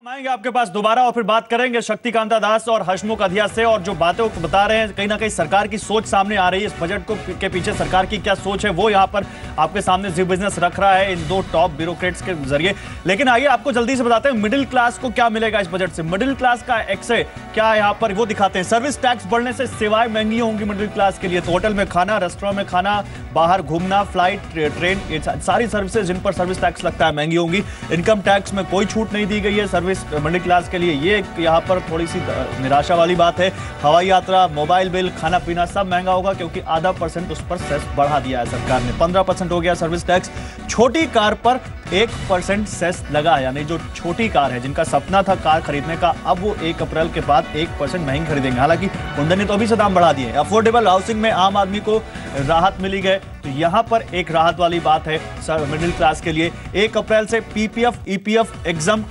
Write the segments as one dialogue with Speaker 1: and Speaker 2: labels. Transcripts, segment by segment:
Speaker 1: आएंगे आपके पास दोबारा और फिर बात करेंगे शक्तिकांता दास और हसमुख अधिया से, और जो बातें वो बता रहे हैं कहीं ना कहीं सरकार की सोच सामने आ रही है। इस बजट को के पीछे सरकार की क्या सोच है वो यहाँ पर आपके सामने जी बिजनेस रख रहा है इन दो टॉप ब्यूरोक्रेट्स के जरिए। लेकिन आइए आपको जल्दी से बताते हैं मिडिल क्लास को क्या मिलेगा इस बजट से। मिडिल क्लास का एक्से क्या यहाँ पर वो दिखाते हैं। सर्विस टैक्स बढ़ने से सेवाएं महंगी होंगी मिडिल क्लास के लिए। तो होटल में खाना, रेस्टोरेंट में खाना, बाहर घूमना, फ्लाइट, ट्रेन, सारी सर्विसेज जिन पर सर्विस टैक्स लगता है महंगी होंगी। इनकम टैक्स में कोई छूट नहीं दी गई है सर्विस मिडिल क्लास के लिए। ये यहाँ पर थोड़ी सी निराशा वाली बात है। हवाई यात्रा, मोबाइल बिल, खाना पीना सब महंगा होगा क्योंकि आधा % उस पर सेस बढ़ा दिया है सरकार ने। 15% हो गया सर्विस टैक्स। छोटी कार पर 1% सेस लगा है, यानी जो छोटी कार है जिनका सपना था कार खरीदने का, अब वो 1 अप्रैल के बाद 1% महंगी खरीदेंगे। हालांकि हुंडई ने तो अभी से दाम बढ़ा दिए। अफोर्डेबल हाउसिंग में आम आदमी को राहत मिली है, तो यहां पर एक राहत वाली बात है मिडिल क्लास के लिए। 1 अप्रैल से PPF, EPF exam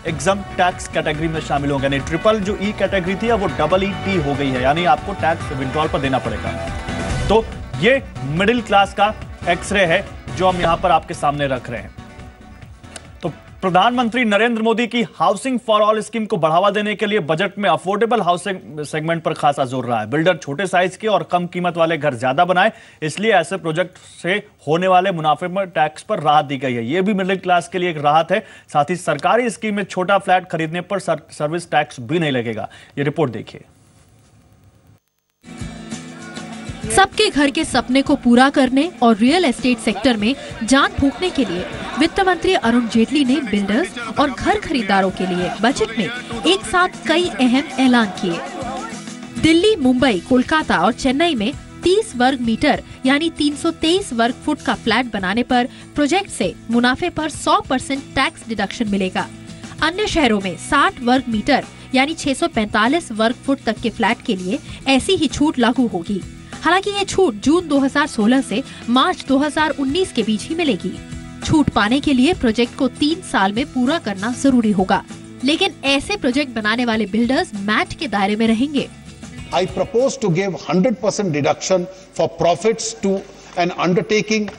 Speaker 1: tax category में शामिल होंगे। यानी ट्रिपल जो ई कैटेगरी थी वो डबल ई हो गई है, यानी आपको टैक्स विड्रॉल पर देना पड़ेगा। तो ये मिडिल क्लास का एक्सरे है जो हम यहां पर आपके सामने रख रहे हैं। तो प्रधानमंत्री नरेंद्र मोदी की हाउसिंग फॉर ऑल स्कीम को बढ़ावा देने के लिए बजट में अफोर्डेबल हाउसिंग सेगमेंट पर खासा जोर रहा है। बिल्डर छोटे साइज के और कम कीमत वाले घर ज्यादा बनाए, इसलिए ऐसे प्रोजेक्ट से होने वाले मुनाफे में टैक्स पर राहत दी गई है। यह भी मिडिल क्लास के लिए एक राहत है। साथ ही सरकारी स्कीम में छोटा फ्लैट खरीदने पर सर्विस टैक्स भी नहीं लगेगा। ये रिपोर्ट देखिए।
Speaker 2: सबके घर के सपने को पूरा करने और रियल एस्टेट सेक्टर में जान फूंकने के लिए वित्त मंत्री अरुण जेटली ने बिल्डर्स और घर खरीदारों के लिए बजट में एक साथ कई अहम ऐलान किए। दिल्ली, मुंबई, कोलकाता और चेन्नई में 30 वर्ग मीटर यानी 323 वर्ग फुट का फ्लैट बनाने पर प्रोजेक्ट से मुनाफे पर 100% टैक्स डिडक्शन मिलेगा। अन्य शहरों में 60 वर्ग मीटर यानी 645 वर्ग फुट तक के फ्लैट के लिए ऐसी ही छूट लागू होगी। हालांकि ये छूट जून 2016 से मार्च 2019 के बीच ही मिलेगी। छूट पाने के लिए प्रोजेक्ट को 3 साल में पूरा करना जरूरी होगा, लेकिन ऐसे प्रोजेक्ट बनाने वाले बिल्डर्स मैट के दायरे में रहेंगे।
Speaker 3: I propose to give 100% deduction for profits to an undertaking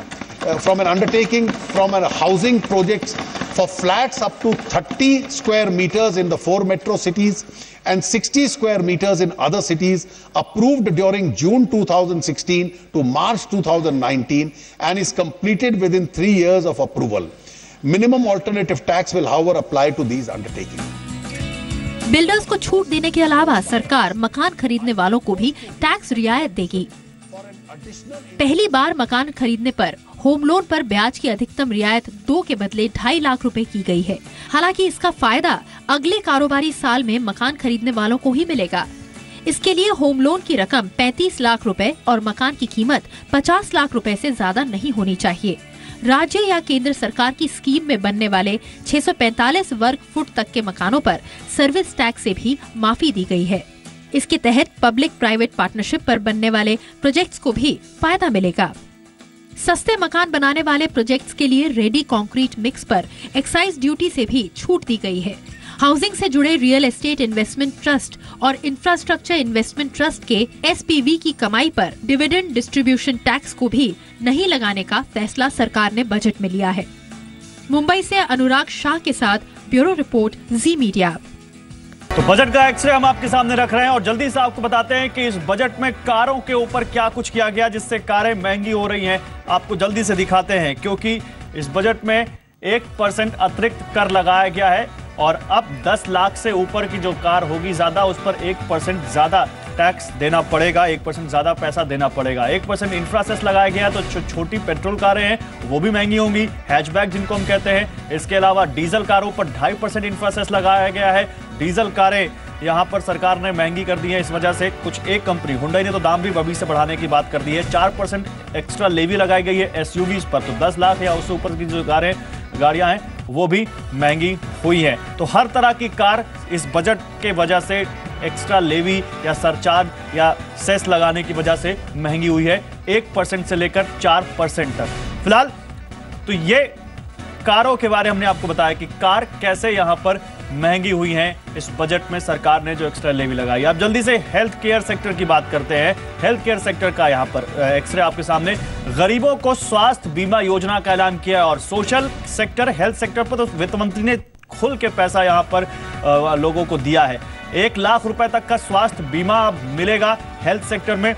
Speaker 3: from a housing projects for flats up to 30 square meters in the 4 metro cities and 60 square meters in other cities, approved during June 2016 to March 2019 and is completed within 3 years of approval. Minimum alternative tax will however apply to these undertakings.
Speaker 2: Builders को छूट देने के अलावा सरकार मकान खरीदने वालों को भी टैक्स रियायत देगी। पहली बार मकान खरीदने पर होम लोन पर ब्याज की अधिकतम रियायत 2 के बदले 2.5 लाख रुपए की गई है। हालांकि इसका फायदा अगले कारोबारी साल में मकान खरीदने वालों को ही मिलेगा। इसके लिए होम लोन की रकम 35 लाख रुपए और मकान की कीमत 50 लाख रुपए से ज्यादा नहीं होनी चाहिए। राज्य या केंद्र सरकार की स्कीम में बनने वाले 645 वर्ग फुट तक के मकानों पर सर्विस टैक्स से भी माफी दी गई है। इसके तहत पब्लिक प्राइवेट पार्टनरशिप पर बनने वाले प्रोजेक्ट्स को भी फायदा मिलेगा। सस्ते मकान बनाने वाले प्रोजेक्ट्स के लिए रेडी कंक्रीट मिक्स पर एक्साइज ड्यूटी से भी छूट दी गई है। हाउसिंग से जुड़े रियल एस्टेट इन्वेस्टमेंट ट्रस्ट और इंफ्रास्ट्रक्चर इन्वेस्टमेंट ट्रस्ट के SPV की कमाई पर डिविडेंड डिस्ट्रीब्यूशन टैक्स को भी नहीं लगाने का फैसला सरकार ने बजट में लिया है। मुंबई से अनुराग शाह के साथ ब्यूरो रिपोर्ट, जी मीडिया।
Speaker 1: तो बजट का एक्सरे हम आपके सामने रख रहे हैं और जल्दी से आपको बताते हैं कि इस बजट में कारों के ऊपर क्या कुछ किया गया जिससे कारें महंगी हो रही हैं। आपको जल्दी से दिखाते हैं क्योंकि इस बजट में 1% अतिरिक्त कर लगाया गया है और अब 10 लाख से ऊपर की जो कार होगी ज्यादा, उस पर 1% ज्यादा टैक्स देना पड़ेगा, 1% ज्यादा पैसा देना पड़ेगा। 1% इंफ्रा सेस लगाया गया तो छोटी पेट्रोल कारें हैं वो भी महंगी होंगी, हैचबैक जिनको हम कहते हैं। इसके अलावा डीजल कारों पर 2.5% इंफ्रा सेस लगाया गया है। डीजल कारें यहां पर सरकार ने महंगी कर दी है। इस वजह से कुछ एक कंपनी हुंडई ने तो दाम भी अभी से बढ़ाने की बात कर दी है। 4% एक्स्ट्रा लेवी लगाई गई है SUVs पर, तो 10 लाख या उससे ऊपर की जो गाड़ियां हैं वो भी महंगी हुई है। तो हर तरह की कार इस बजट के वजह से एक्स्ट्रा लेवी या सरचार्ज या सेस लगाने की वजह से महंगी हुई है, 1% से लेकर 4% तक। फिलहाल तो ये कारों के बारे में हमने आपको बताया कि कार कैसे यहां पर महंगी हुई हैं इस बजट में सरकार ने जो एक्स्ट्रा लेवी लगाई। अब जल्दी से हेल्थ केयर सेक्टर की बात करते हैं। हेल्थ केयर सेक्टर का यहां पर एक्सरे आपके सामने। गरीबों को स्वास्थ्य बीमा योजना का ऐलान किया और सोशल सेक्टर, हेल्थ सेक्टर पर तो वित्त मंत्री ने खुल के पैसा यहाँ पर लोगों को दिया है। 1 लाख रुपए तक का स्वास्थ्य बीमा मिलेगा हेल्थ सेक्टर में।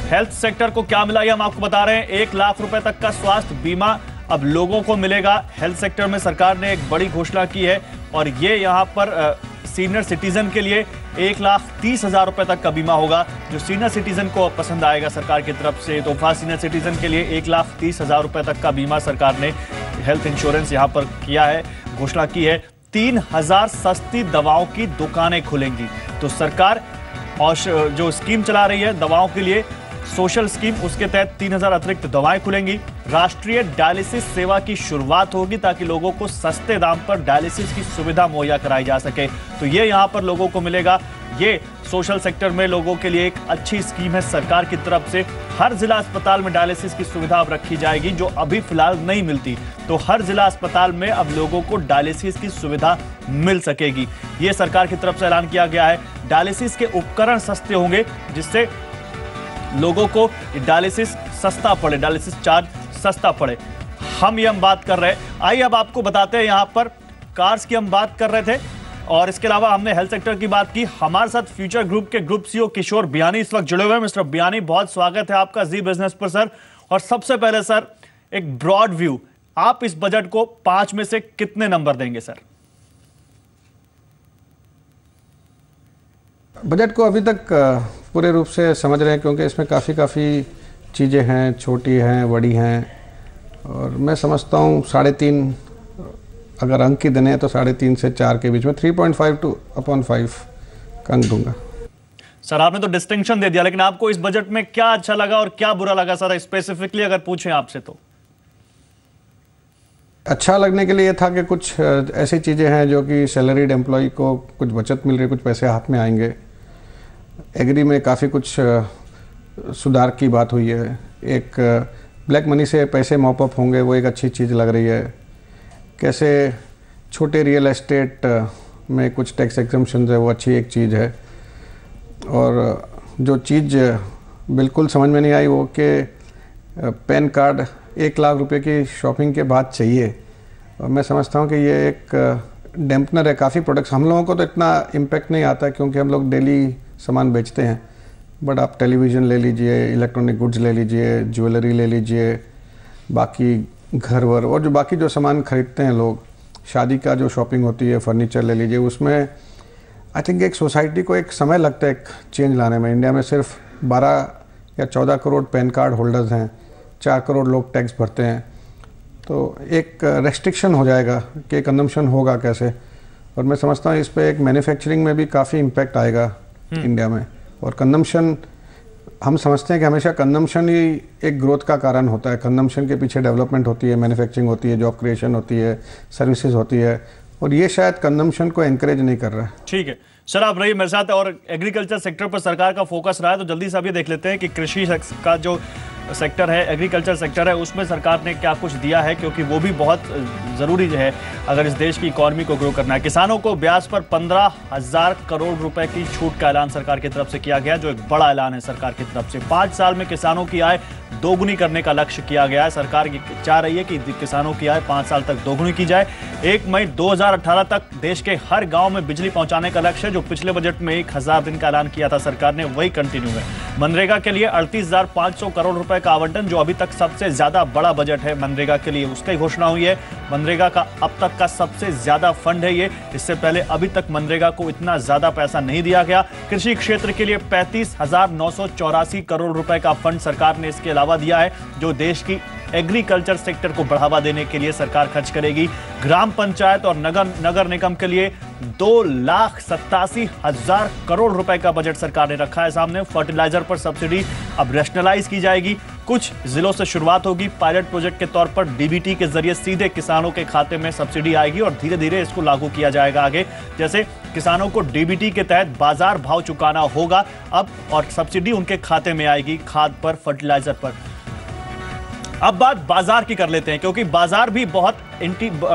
Speaker 1: हेल्थ सेक्टर को क्या मिला ये हम आपको बता रहे हैं। 1 लाख रुपए तक का स्वास्थ्य बीमा अब लोगों को मिलेगा हेल्थ सेक्टर में। सरकार ने एक बड़ी घोषणा की है और ये यहाँ पर सीनियर सिटीजन के लिए 1,30,000 रुपए तक का बीमा होगा, जो सीनियर सिटीजन को पसंद आएगा सरकार की तरफ से। तोहफा सीनियर सिटीजन के लिए 1,30,000 रुपए तक का बीमा सरकार ने हेल्थ इंश्योरेंस यहाँ पर किया है, घोषणा की है। 3,000 सस्ती दवाओं की दुकानें खुलेंगी। तो सरकार और जो स्कीम चला रही है दवाओं के लिए, सोशल स्कीम, उसके तहत 3,000 अतिरिक्त दवाएं खुलेंगी। राष्ट्रीय डायलिसिस सेवा की शुरुआत होगी ताकि लोगों को सस्ते दाम पर डायलिसिस की सुविधा मुहैया कराई जा सके। तो ये यहां पर लोगों को मिलेगा। ये सोशल सेक्टर में लोगों के लिए एक अच्छी स्कीम है सरकार की तरफ से। हर जिला अस्पताल में डायलिसिस की सुविधा अब रखी जाएगी, जो अभी फिलहाल नहीं मिलती। तो हर जिला अस्पताल में अब लोगों को डायलिसिस की सुविधा मिल सकेगी। ये सरकार की तरफ से ऐलान किया गया है। डायलिसिस के उपकरण सस्ते होंगे, जिससे लोगों को डायलिसिस सस्ता पड़े, डायलिसिस चार्ज सस्ता पड़े। हम बात कर रहे हैं। आइए अब आपको बताते हैं, यहाँ पर कार्स की हम बात कर रहे थे और इसके अलावा हमने हेल्थ सेक्टर की बात की। हमारे साथ फ्यूचर ग्रुप के ग्रुप सीईओ किशोर बियानी इस वक्त जुड़े हुए हैं। मिस्टर बियानी, बहुत स्वागत है आपका जी बिजनेस पर सर। और सबसे पहले सर, एक ब्रॉड व्यू, आप इस बजट को 5 में से कितने नंबर देंगे सर?
Speaker 4: बजट को अभी तक पूरे रूप से समझ रहे हैं, क्योंकि इसमें काफ़ी चीज़ें हैं, छोटी हैं, बड़ी हैं, और मैं समझता हूँ 3.5 अगर अंक की देने हैं तो 3.5 से 4 के बीच में 3.5 का अंक दूंगा।
Speaker 1: सर आपने तो डिस्टिंक्शन दे दिया, लेकिन आपको इस बजट में क्या अच्छा लगा और क्या बुरा लगा सर, स्पेसिफिकली अगर पूछें आपसे तो?
Speaker 4: अच्छा लगने के लिए ये था कि कुछ ऐसी चीज़ें हैं जो कि सैलरीड एम्प्लॉय को कुछ बचत मिल रही है, कुछ पैसे हाथ में आएंगे। एग्री में काफ़ी कुछ सुधार की बात हुई है। एक ब्लैक मनी से पैसे मॉपअप होंगे, वो एक अच्छी चीज़ लग रही है। कैसे छोटे रियल एस्टेट में कुछ टैक्स एग्जम्पशंस है, वो अच्छी एक चीज़ है। और जो चीज़ बिल्कुल समझ में नहीं आई वो कि पैन कार्ड 1 लाख रुपए की शॉपिंग के बाद चाहिए, और मैं समझता हूँ कि ये एक डैम्पनर है। काफ़ी प्रोडक्ट्स, हम लोगों को तो इतना इम्पेक्ट नहीं आता क्योंकि हम लोग डेली सामान बेचते हैं, बट आप टेलीविज़न ले लीजिए, इलेक्ट्रॉनिक गुड्स ले लीजिए, ज्वेलरी ले लीजिए, बाकी घर वर और जो बाकी जो सामान खरीदते हैं लोग, शादी का जो शॉपिंग होती है, फर्नीचर ले लीजिए, उसमें आई थिंक एक सोसाइटी को एक समय लगता है एक चेंज लाने में। इंडिया में सिर्फ 12 या 14 करोड़ पैन कार्ड होल्डर्स हैं, 4 करोड़ लोग टैक्स भरते हैं, तो एक रेस्ट्रिक्शन हो जाएगा कि कंजम्पशन होगा कैसे। और मैं समझता हूँ इस पर एक मैन्युफैक्चरिंग में भी काफ़ी इम्पैक्ट आएगा इंडिया में। और कंजम्पशन, हम समझते हैं कि हमेशा कंजम्पशन ही एक ग्रोथ का कारण होता है। कंजम्पशन के पीछे डेवलपमेंट होती है, मैन्युफैक्चरिंग होती है, जॉब क्रिएशन होती है, सर्विसेज होती है, और ये शायद कंजम्पशन को एनकरेज नहीं कर रहा है।
Speaker 1: ठीक है सर, आप रहिए मेरे साथ। और एग्रीकल्चर सेक्टर पर सरकार का फोकस रहा है, तो जल्दी से अभी देख लेते हैं कि कृषि का जो सेक्टर है, एग्रीकल्चर सेक्टर है, उसमें सरकार ने क्या कुछ दिया है, क्योंकि वो भी बहुत ज़रूरी है अगर इस देश की इकॉनमी को ग्रो करना है। किसानों को ब्याज पर 15,000 करोड़ रुपए की छूट का ऐलान सरकार की तरफ से किया गया, जो एक बड़ा ऐलान है सरकार की तरफ से। 5 साल में किसानों की आय दोगुनी करने का लक्ष्य किया गया है। सरकार चाह रही है कि किसानों की आय 5 साल तक दोगुनी की जाए। 1 मई 2018 तक देश के हर गांव में बिजली पहुंचाने का लक्ष्य है, जो पिछले बजट में 1000 दिन का ऐलान किया था सरकार ने, वही कंटिन्यू है। मनरेगा के लिए 38,500 करोड़ रुपए का आवंटन, जो अभी तक सबसे ज्यादा बड़ा बजट है मनरेगा के लिए, उसकी घोषणा हुई है। मनरेगा का अब तक का सबसे ज्यादा फंड है ये, इससे पहले अभी तक मनरेगा को इतना ज्यादा पैसा नहीं दिया गया। कृषि क्षेत्र के लिए 35,984 करोड़ रुपए का फंड सरकार ने इसके अलावा दिया है, जो देश की एग्रीकल्चर सेक्टर को बढ़ावा देने के लिए सरकार खर्च करेगी। ग्राम पंचायत और नगर निगम के लिए 2,87,000 करोड़ रुपए का बजट सरकार ने रखा है सामने। फर्टिलाइजर पर सब्सिडी अब रैशनलाइज की जाएगी। कुछ जिलों से शुरुआत होगी पायलट प्रोजेक्ट के तौर पर, डीबीटी के जरिए सीधे किसानों के खाते में सब्सिडी आएगी और धीरे धीरे इसको लागू किया जाएगा आगे। जैसे किसानों को डीबीटी के तहत बाजार भाव चुकाना होगा अब, और सब्सिडी उनके खाते में आएगी खाद पर, फर्टिलाइजर पर। अब बात बाजार की कर लेते हैं, क्योंकि बाजार भी बहुत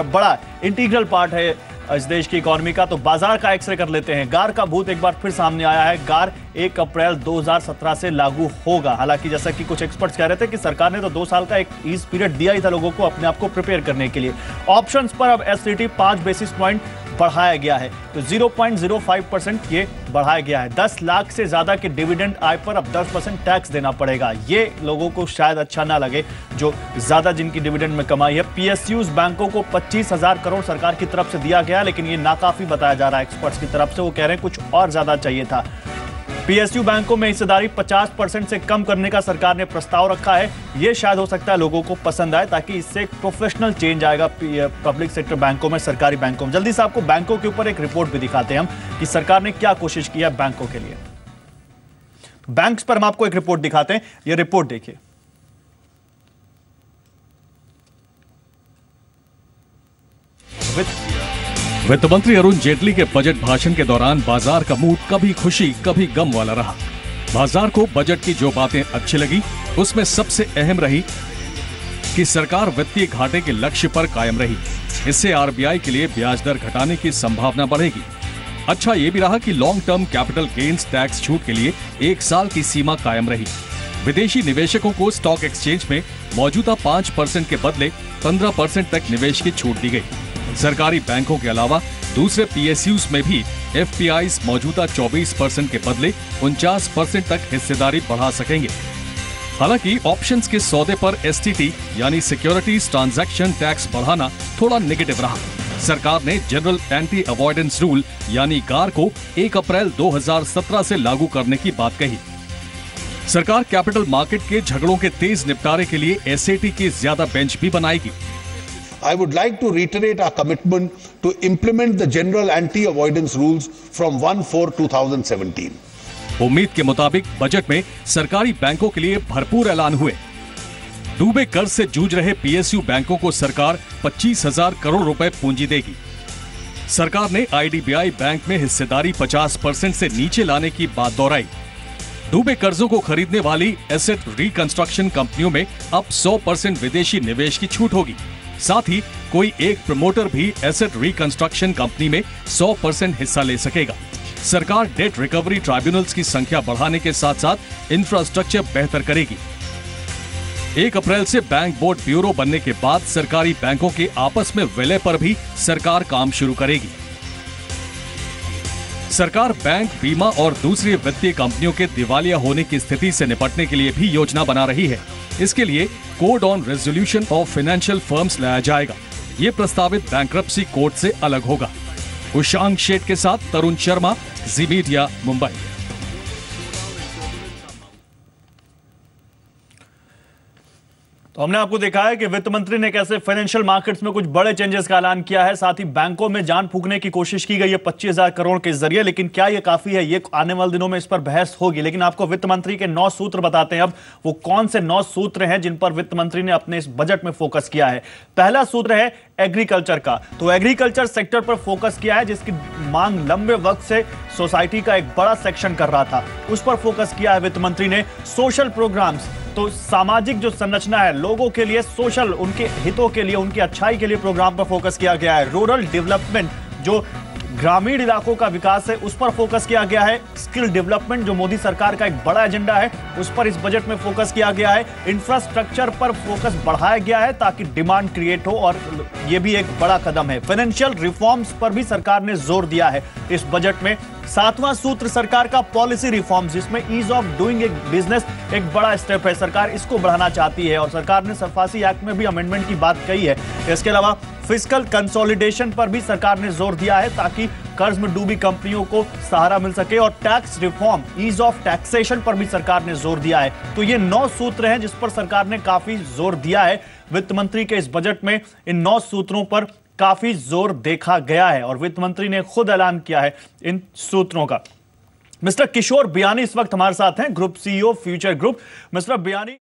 Speaker 1: बड़ा इंटीग्रल पार्ट है इस देश की इकोनॉमी का, तो बाजार का एक्सरे कर लेते हैं। गार का भूत एक बार फिर सामने आया है। गार 1 अप्रैल 2017 से लागू होगा। हालांकि जैसा कि कुछ एक्सपर्ट्स कह रहे थे कि सरकार ने तो 2 साल का एक ईज पीरियड दिया ही था लोगों को अपने आप को प्रिपेयर करने के लिए। ऑप्शंस पर अब एसटीटी 5 बेसिस पॉइंट बढ़ाया गया है, तो 0.05% ये बढ़ाया गया है। 10 लाख से ज्यादा के डिविडेंड आय पर अब 10% टैक्स देना पड़ेगा। ये लोगों को शायद अच्छा ना लगे जो ज्यादा जिनकी डिविडेंड में कमाई है। पीएसयूज बैंकों को 25,000 करोड़ सरकार की तरफ से दिया गया, लेकिन ये नाकाफी बताया जा रहा है एक्सपर्ट्स की तरफ से। वो कह रहे हैं कुछ और ज्यादा चाहिए था। पीएसयू बैंकों में हिस्सेदारी 50% से कम करने का सरकार ने प्रस्ताव रखा है। यह शायद हो सकता है लोगों को पसंद आए, ताकि इससे एक प्रोफेशनल चेंज आएगा पब्लिक सेक्टर बैंकों में, सरकारी बैंकों में। जल्दी से आपको बैंकों के ऊपर एक रिपोर्ट भी दिखाते हैं हम कि सरकार ने क्या कोशिश की है बैंकों के लिए। बैंक्स पर हम आपको एक रिपोर्ट दिखाते हैं, यह रिपोर्ट देखिए।
Speaker 5: वित्त मंत्री अरुण जेटली के बजट भाषण के दौरान बाजार का मूड कभी खुशी कभी गम वाला रहा। बाजार को बजट की जो बातें अच्छी लगी उसमें सबसे अहम रही कि सरकार वित्तीय घाटे के लक्ष्य पर कायम रही। इससे आरबीआई के लिए ब्याज दर घटाने की संभावना बढ़ेगी। अच्छा ये भी रहा कि long term capital gains tax छूट के लिए 1 साल की सीमा कायम रही। विदेशी निवेशकों को स्टॉक एक्सचेंज में मौजूदा 5% के बदले 15% तक निवेश की छूट दी गई। सरकारी बैंकों के अलावा दूसरे पीएसयूज में भी एफपीआईज मौजूदा 24% के बदले 49% तक हिस्सेदारी बढ़ा सकेंगे। हालांकि ऑप्शंस के सौदे पर एसटीटी यानी सिक्योरिटीज ट्रांजैक्शन टैक्स बढ़ाना थोड़ा नेगेटिव रहा। सरकार ने जनरल एंटी अवॉइडेंस रूल यानी गार को 1 अप्रैल 2017 से लागू करने की बात कही। सरकार कैपिटल मार्केट के झगड़ों के तेज निपटारे के लिए एसएटी के ज्यादा बेंच भी बनाएगी।
Speaker 3: I would like to reiterate our commitment to implement the general anti-avoidance rules from 1/4/2017.
Speaker 5: उम्मीद के मुताबिक बजट में सरकारी बैंकों के लिए भरपूर ऐलान हुए। डूबे कर्ज से जूझ रहे पीएसयू बैंकों को सरकार 25,000 करोड़ रुपए पूंजी देगी। सरकार ने आईडीबीआई बैंक में हिस्सेदारी 50% से नीचे लाने की बात दोहराई। डूबे कर्जों को खरीदने वाली एसेट रिकंस्ट्रक्शन कंपनियों में अब 100% विदेशी निवेश की छूट होगी। साथ ही कोई एक प्रमोटर भी एसेट रिकंस्ट्रक्शन कंपनी में 100% हिस्सा ले सकेगा। सरकार डेट रिकवरी ट्राइब्यूनल्स की संख्या बढ़ाने के साथ साथ इंफ्रास्ट्रक्चर बेहतर करेगी। 1 अप्रैल से बैंक बोर्ड ब्यूरो बनने के बाद सरकारी बैंकों के आपस में विलय पर भी सरकार काम शुरू करेगी। सरकार बैंक, बीमा और दूसरी वित्तीय कंपनियों के दिवालिया होने की स्थिति से निपटने के लिए भी योजना बना रही है। इसके लिए code on resolution of financial firms लाया जाएगा। ये प्रस्तावित बैंक्रप्सी कोड से अलग होगा। उशांक शेठ के साथ तरुण शर्मा, जी मीडिया, मुंबई।
Speaker 1: तो हमने आपको देखा है कि वित्त मंत्री ने कैसे फाइनेंशियल मार्केट्स में कुछ बड़े चेंजेस का ऐलान किया है। साथ ही बैंकों में जान फूंकने की कोशिश की गई है 25,000 करोड़ के जरिए। लेकिन क्या ये काफी है, ये आने वाले दिनों में इस पर बहस होगी। लेकिन आपको वित्त मंत्री के 9 सूत्र बताते हैं अब। वो कौन से 9 सूत्र हैं जिन पर वित्त मंत्री ने अपने इस बजट में फोकस किया है। पहला सूत्र है एग्रीकल्चर का। तो एग्रीकल्चर सेक्टर पर फोकस किया है, जिसकी मांग लंबे वक्त से सोसाइटी का एक बड़ा सेक्शन कर रहा था। उस पर फोकस किया है वित्त मंत्री ने। सोशल प्रोग्राम्स, तो सामाजिक जो संरचना है लोगों के लिए, सोशल, उनके हितों के लिए, उनकी अच्छाई के लिए प्रोग्राम पर फोकस किया गया है। रूरल डेवलपमेंट, जो ग्रामीण इलाकों का विकास है, उस पर फोकस किया गया है। स्किल डेवलपमेंट, जो मोदी सरकार का एक बड़ा एजेंडा है, उस पर इस बजट में फोकस किया गया है। इंफ्रास्ट्रक्चर पर फोकस बढ़ाया गया है ताकि डिमांड क्रिएट हो, और यह भी एक बड़ा कदम है। फाइनेंशियल रिफॉर्म्स पर भी सरकार ने जोर दिया है इस बजट में। 7वां सूत्र सरकार का पॉलिसी रिफॉर्म्स, जिसमें ease of doing a business एक बड़ा स्टेप है। सरकार इसको बढ़ाना चाहती है और सरकार ने सरफासी एक्ट में भी अमेंडमेंट की बात कही है। इसके अलावा फिस्कल कंसोलिडेशन पर भी सरकार ने जोर दिया है ताकि कर्ज में डूबी कंपनियों को सहारा मिल सके। और tax reform, ease of taxation पर भी सरकार ने जोर दिया है। तो ये 9 सूत्र हैं जिस पर सरकार ने काफी जोर दिया है। वित्त मंत्री के इस बजट में इन 9 सूत्रों पर काफी जोर देखा गया है और वित्त मंत्री ने खुद ऐलान किया है इन सूत्रों का। मिस्टर किशोर बियानी इस वक्त हमारे साथ हैं, group CEO future group. Mister Biyani,